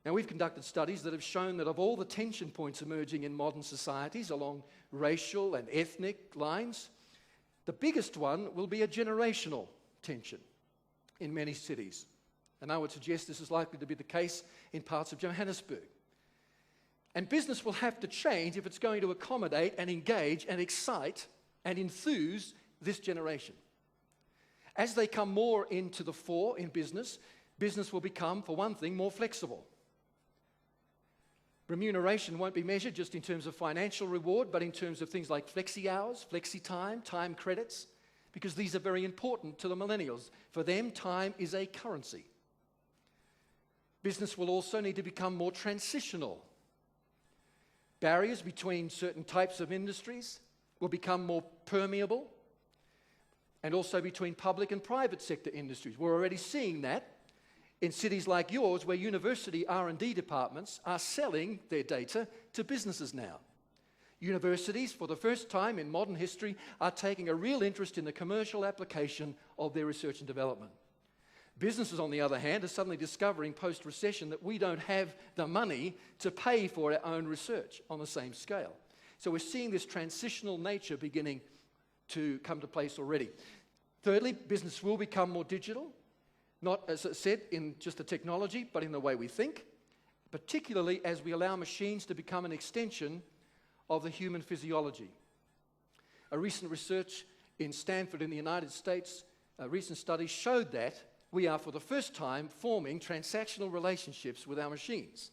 Now, we've conducted studies that have shown that of all the tension points emerging in modern societies along racial and ethnic lines, the biggest one will be a generational tension in many cities. And I would suggest this is likely to be the case in parts of Johannesburg. And business will have to change if it's going to accommodate and engage and excite and enthuse this generation. As they come more into the fore in business, business will become, for one thing, more flexible. Remuneration won't be measured just in terms of financial reward, but in terms of things like flexi hours, flexi time, time credits, because these are very important to the millennials. For them, time is a currency. Business will also need to become more transitional. Barriers between certain types of industries will become more permeable, and also between public and private sector industries. We're already seeing that in cities like yours, where university R&D departments are selling their data to businesses now. Universities, for the first time in modern history, are taking a real interest in the commercial application of their research and development. Businesses, on the other hand, are suddenly discovering post-recession that we don't have the money to pay for our own research on the same scale. So we're seeing this transitional nature beginning to come to place already. Thirdly, business will become more digital. Not, as I said, in just the technology, but in the way we think, particularly as we allow machines to become an extension of the human physiology. A recent research in Stanford in the United States, a recent study showed that we are for the first time forming transactional relationships with our machines.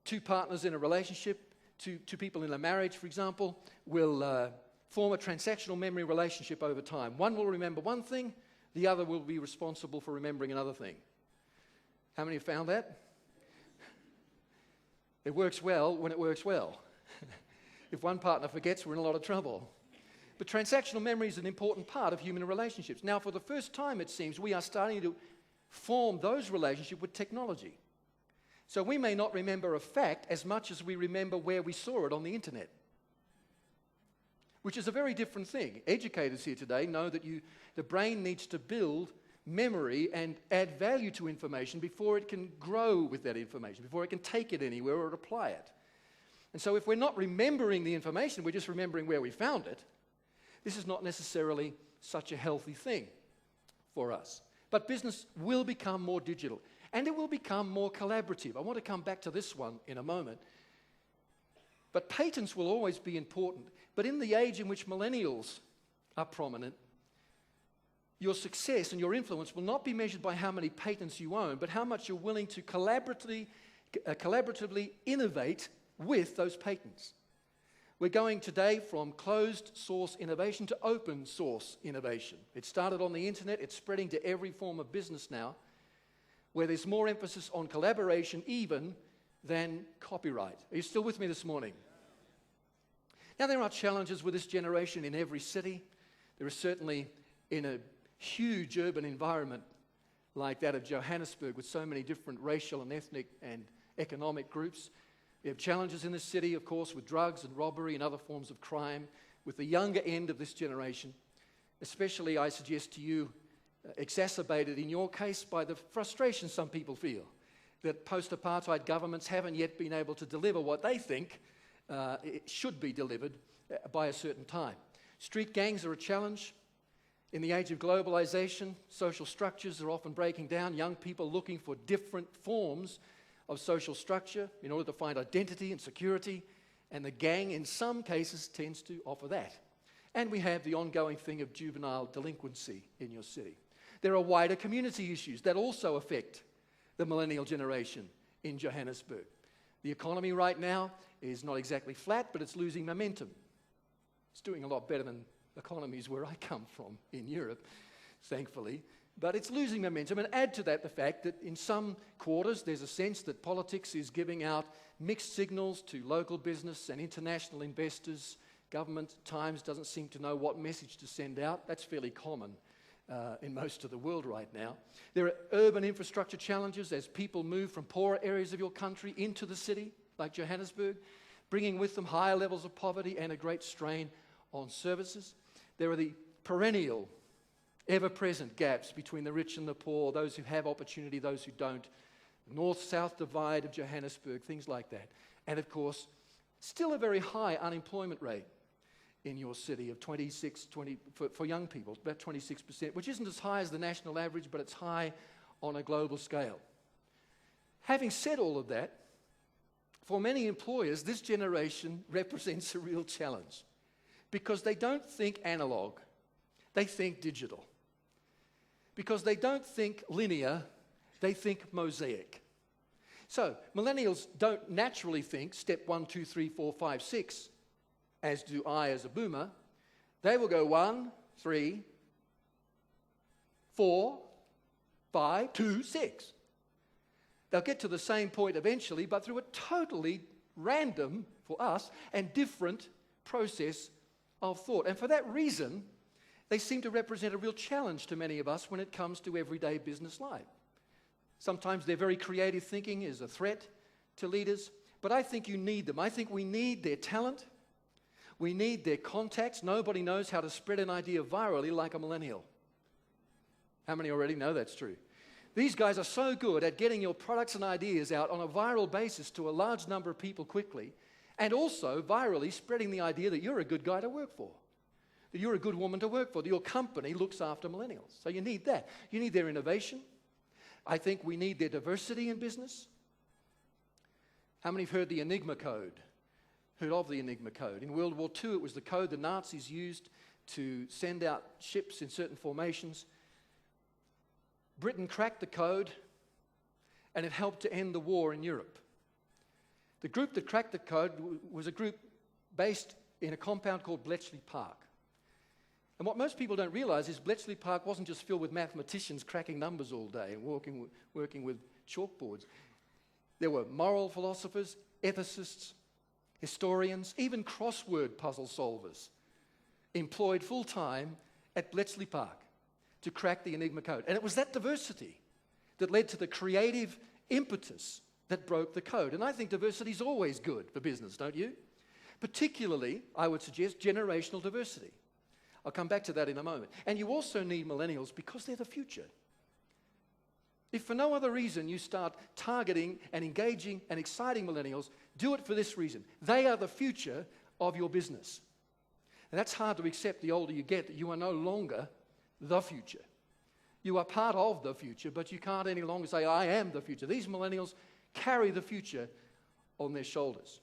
Two partners in a relationship, two people in a marriage, for example, will form a transactional memory relationship over time. One will remember one thing, the other will be responsible for remembering another thing. How many have found that? It works well when it works well. If one partner forgets, we're in a lot of trouble. But transactional memory is an important part of human relationships. Now, for the first time, it seems, we are starting to form those relationships with technology. So we may not remember a fact as much as we remember where we saw it on the internet, which is a very different thing. Educators here today know that the brain needs to build memory and add value to information before it can grow with that information, before it can take it anywhere or apply it. And so if we're not remembering the information, we're just remembering where we found it, this is not necessarily such a healthy thing for us. But business will become more digital, and it will become more collaborative. I want to come back to this one in a moment. But patents will always be important. But in the age in which millennials are prominent, your success and your influence will not be measured by how many patents you own, but how much you're willing to collaboratively innovate with those patents. We're going today from closed source innovation to open source innovation. It started on the internet, it's spreading to every form of business now, where there's more emphasis on collaboration even than copyright. Are you still with me this morning? Now, there are challenges with this generation in every city. There are certainly in a huge urban environment like that of Johannesburg with so many different racial and ethnic and economic groups. We have challenges in the city, of course, with drugs and robbery and other forms of crime, with the younger end of this generation, especially, I suggest to you, exacerbated in your case by the frustration some people feel that post-apartheid governments haven't yet been able to deliver what they think it should be delivered by a certain time. Street gangs are a challenge. In the age of globalization, social structures are often breaking down. Young people looking for different forms of social structure in order to find identity and security, and the gang in some cases tends to offer that. And we have the ongoing thing of juvenile delinquency in your city. There are wider community issues that also affect the millennial generation in Johannesburg. The economy right now is not exactly flat, but it's losing momentum. It's doing a lot better than economies where I come from in Europe, thankfully. But it's losing momentum, and add to that the fact that in some quarters there's a sense that politics is giving out mixed signals to local business and international investors. Government at times doesn't seem to know what message to send out. That's fairly common in most of the world right now. There are urban infrastructure challenges as people move from poorer areas of your country into the city, like Johannesburg, bringing with them higher levels of poverty and a great strain on services. There are the perennial ever-present gaps between the rich and the poor, those who have opportunity, those who don't, north-south divide of Johannesburg, things like that. And of course, still a very high unemployment rate in your city of 26, 20, for young people, about 26%, which isn't as high as the national average, but it's high on a global scale. Having said all of that, for many employers, this generation represents a real challenge because they don't think analog, they think digital. Because they don't think linear, they think mosaic. So, millennials don't naturally think step 1, 2, 3, 4, 5, 6, as do I as a boomer. They will go 1, 3, 4, 5, 2, 6. They'll get to the same point eventually, but through a totally random, for us, and different process of thought. And for that reason, they seem to represent a real challenge to many of us when it comes to everyday business life. Sometimes their very creative thinking is a threat to leaders, but I think you need them. I think we need their talent. We need their contacts. Nobody knows how to spread an idea virally like a millennial. How many already know that's true? These guys are so good at getting your products and ideas out on a viral basis to a large number of people quickly, and also virally spreading the idea that you're a good guy to work for, that you're a good woman to work for, that your company looks after millennials. So you need that. You need their innovation. I think we need their diversity in business. How many have heard the Enigma Code? Heard of the Enigma Code? In World War II, it was the code the Nazis used to send out ships in certain formations. Britain cracked the code, and it helped to end the war in Europe. The group that cracked the code was a group based in a compound called Bletchley Park. And what most people don't realize is Bletchley Park wasn't just filled with mathematicians cracking numbers all day and working with chalkboards. There were moral philosophers, ethicists, historians, even crossword puzzle solvers employed full-time at Bletchley Park to crack the Enigma Code. And it was that diversity that led to the creative impetus that broke the code. And I think diversity is always good for business, don't you? Particularly, I would suggest, generational diversity. I'll come back to that in a moment. And you also need millennials because they're the future. If for no other reason you start targeting and engaging and exciting millennials, do it for this reason. They are the future of your business. And that's hard to accept the older you get, that you are no longer the future. You are part of the future, but you can't any longer say, I am the future. These millennials carry the future on their shoulders.